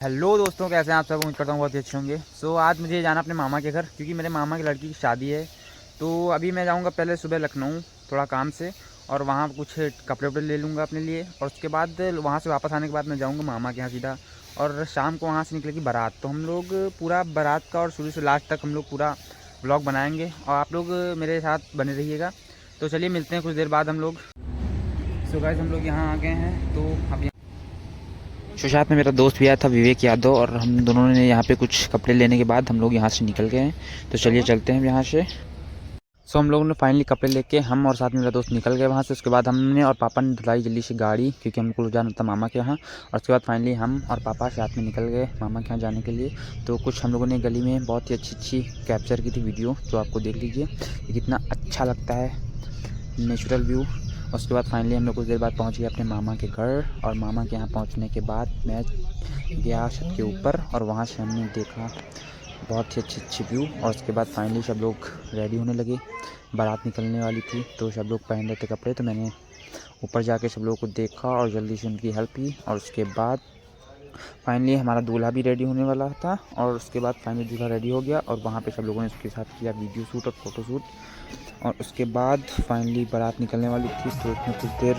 Hello दोस्तों, कैसे हैं आप सब। उम्मीद करता हूँ बहुत ही अच्छे होंगे। आज मुझे जाना अपने मामा के घर, क्योंकि मेरे मामा की लड़की की शादी है। तो अभी मैं जाऊँगा पहले सुबह लखनऊ थोड़ा काम से, और वहाँ कुछ कपड़े वपड़े ले लूँगा अपने लिए। और उसके बाद वहाँ से वापस आने के बाद मैं जाऊँगा मामा के यहाँ सीधा। और शाम को वहाँ से निकलेगी बारात। तो हम लोग पूरा बारात का और शुरू से लास्ट तक हम लोग पूरा व्लॉग बनाएँगे, और आप लोग मेरे साथ बने रहिएगा। तो चलिए मिलते हैं कुछ देर बाद हम लोग। गाइस, हम लोग यहाँ आ गए हैं। तो अब साथ में मेरा दोस्त भी आया था, विवेक यादव, और हम दोनों ने यहाँ पे कुछ कपड़े लेने के बाद हम लोग यहाँ से निकल गए हैं। तो चलिए चलते हैं यहाँ से। हम लोगों ने फाइनली कपड़े लेके हम और साथ में मेरा दोस्त निकल गए वहाँ से। उसके बाद हमने और पापा ने धुलाई जल्दी से गाड़ी, क्योंकि हमको जाना था मामा के यहाँ। और उसके बाद फाइनली हम और पापा साथ में निकल गए मामा के यहाँ जाने के लिए। तो कुछ हम लोगों ने गली में बहुत ही अच्छी कैप्चर की थी वीडियो, जो आपको देख लीजिए कितना अच्छा लगता है नेचुरल व्यू। उसके बाद फाइनली हम लोग कुछ देर बाद पहुंच गए अपने मामा के घर। और मामा के यहाँ पहुंचने के बाद मैं गया छत के ऊपर, और वहाँ से हमने देखा बहुत ही अच्छी व्यू। और उसके बाद फाइनली सब लोग रेडी होने लगे, बारात निकलने वाली थी। तो सब लोग पहन रहे थे कपड़े, तो मैंने ऊपर जाके सब लोगों को देखा और जल्दी से उनकी हेल्प की। और उसके बाद फाइनली हमारा दूल्हा भी रेडी होने वाला था। और उसके बाद फाइनली दूल्हा रेडी हो गया, और वहाँ पे सब लोगों ने उसके साथ किया वीडियो शूट और फ़ोटो शूट। और उसके बाद फाइनली बारात निकलने वाली थी, तो उसमें कुछ देर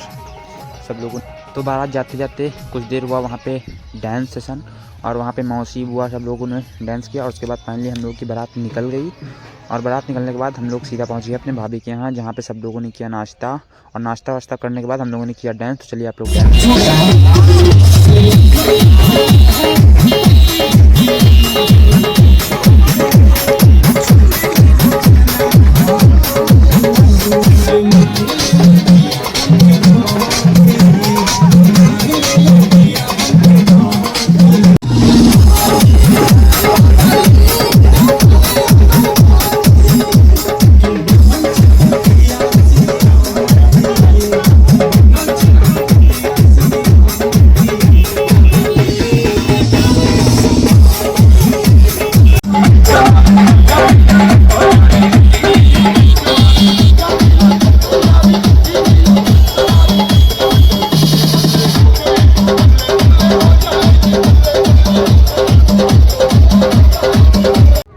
सब लोगों तो बारात जाते जाते कुछ देर हुआ वहाँ पे डांस सेशन, और वहाँ पे मौसी बुआ सब लोगों ने डांस किया। और उसके बाद फाइनली हम लोग की बारात निकल गई। और बारात निकलने के बाद हम लोग सीधा पहुँच गए अपने भाभी के यहाँ, जहाँ पे सब लोगों ने किया नाश्ता। और नाश्ता वाश्ता करने के बाद हम लोगों ने किया डांस। तो चलिए आप लोग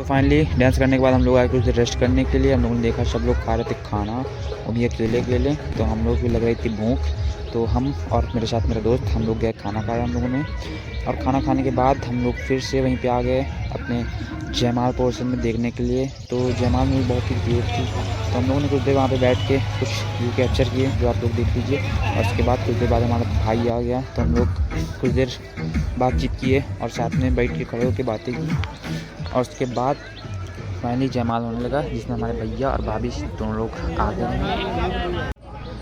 फाइनली डांस करने के बाद हम लोग आए कुछ रेस्ट करने के लिए। हम लोगों ने देखा सब लोग खा रहे थे खाना, वो भी अकेले। तो हम लोग भी लग रही थी भूख। तो हम और मेरे साथ मेरा दोस्त हम लोग गए खाना खाया हम लोगों ने। और खाना खाने के बाद हम लोग फिर से वहीं पे आ गए अपने जयमाल पोर्शन में देखने के लिए। तो जयमाल में बहुत ही भीड़ थी, तो हम लोगों ने कुछ देर वहाँ पे बैठ के कुछ व्यू कैप्चर किए, जो आप लोग देख लीजिए। और उसके बाद कुछ देर बाद हमारा भाई आ गया, तो हम लोग कुछ देर बातचीत किए और साथ में बैठ के खड़े होकर बातें की। और उसके बाद फाइनली जयमाल होने लगा, जिसमें हमारे भैया और भाभी दोनों लोग आ गए।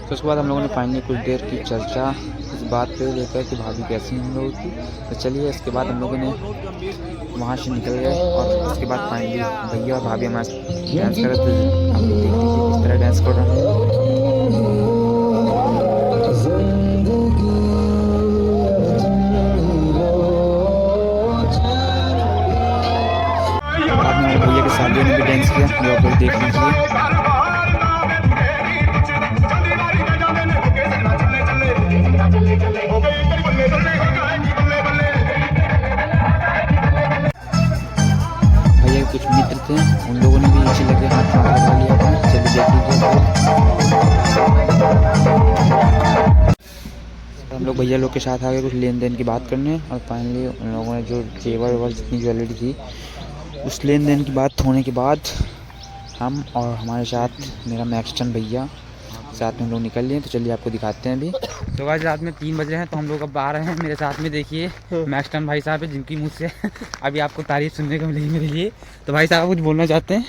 तो उसके बाद हम लोगों ने फाइनली कुछ देर की चर्चा इस बात पे लेकर कि भाभी कैसी हम लोगों की। तो चलिए इसके बाद हम लोगों ने वहाँ से निकल गए। और उसके बाद फाइनली भैया और भाभी हमारे डांस कर रहे थे। आप लोग देख लीजिए किस तरह डांस कर रहे हैं। भैया के शादियों ने भी डांस किया, जो आप लोग देख लीजिए। भैया के कुछ मित्र थे, उन लोगों ने भी नीचे लगे हाथ लगा लिया अपने। चलिए देख लीजिए। हम लोग भैया लोग के साथ आगे कुछ लेन देन की बात करने। और फाइनली उन लोगों ने जो जेवर वेवर जितनी ज्वेलरी थी, उस लेन देन की बात होने के बाद हम और हमारे साथ मेरा मैक्सटन भैया साथ में हम लोग निकल लिए। तो चलिए आपको दिखाते हैं अभी। तो आज रात में 3 बज रहे हैं, तो हम लोग अब आ रहे हैं। मेरे साथ में देखिए मैक्सटन भाई साहब है, जिनकी मुझ से अभी आपको तारीफ सुनने को मिलेगी मेरे लिए। तो भाई साहब कुछ बोलना चाहते हैं?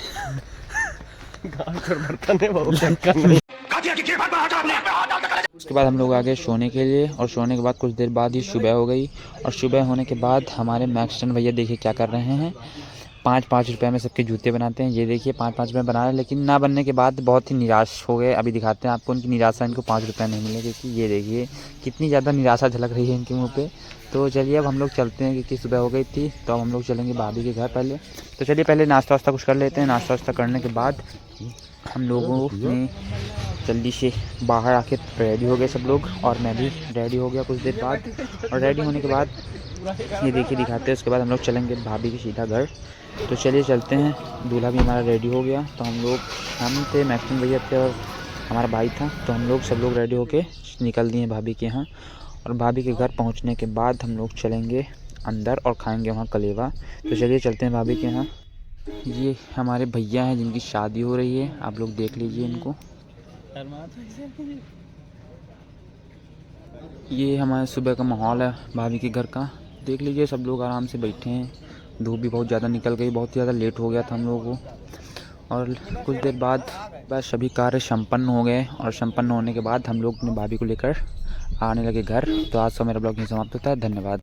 उसके बाद हम लोग आ गए सोने के लिए। और सोने के बाद कुछ देर बाद ही सुबह हो गई। और सुबह होने के बाद हमारे मैक्सटन भैया देखिए क्या कर रहे हैं। 5-5 रुपये में सबके जूते बनाते हैं। ये देखिए 5-5 रुपये बना रहे हैं, लेकिन ना बनने के बाद बहुत ही निराश हो गए। अभी दिखाते हैं आपको उनकी निराशा। इनको 5 रुपये नहीं मिले, क्योंकि ये देखिए कितनी ज़्यादा निराशा झलक रही है इनके मुँह पे। तो चलिए अब हम लोग चलते हैं, क्योंकि सुबह हो गई थी। तो अब हम लोग चलेंगे भाभी के घर पहले। तो चलिए पहले नाश्ता वास्ता कुछ कर लेते हैं। नाश्ता वास्ता करने के बाद हम लोगों ने जल्दी से बाहर आके रेडी हो गए सब लोग, और मैं भी रेडी हो गया कुछ देर बाद। और रेडी होने के बाद ये देखिए दिखाते हैं। उसके बाद हम लोग चलेंगे भाभी के सीधा घर। तो चलिए चलते हैं। दूल्हा भी हमारा रेडी हो गया। तो हम थे, मैक्सिमम भैया थे और हमारा भाई था। तो हम लोग सब लोग रेडी होके निकल दिए भाभी के यहाँ। और भाभी के घर पहुँचने के बाद हम लोग चलेंगे अंदर और खाएंगे वहाँ कलेवा। तो चलिए चलते हैं भाभी के यहाँ। ये हमारे भैया हैं जिनकी शादी हो रही है, आप लोग देख लीजिए इनको। ये हमारे सुबह का माहौल है भाभी के घर का, देख लीजिए। सब लोग आराम से बैठे हैं। धूप भी बहुत ज़्यादा निकल गई, बहुत ज़्यादा लेट हो गया था हम लोगों को। और कुछ देर बाद बस सभी कार्य संपन्न हो गए और संपन्न होने के बाद हम लोग अपनी भाभी को लेकर आने लगे घर। तो आज का मेरा ब्लॉग यहीं समाप्त होता है। धन्यवाद।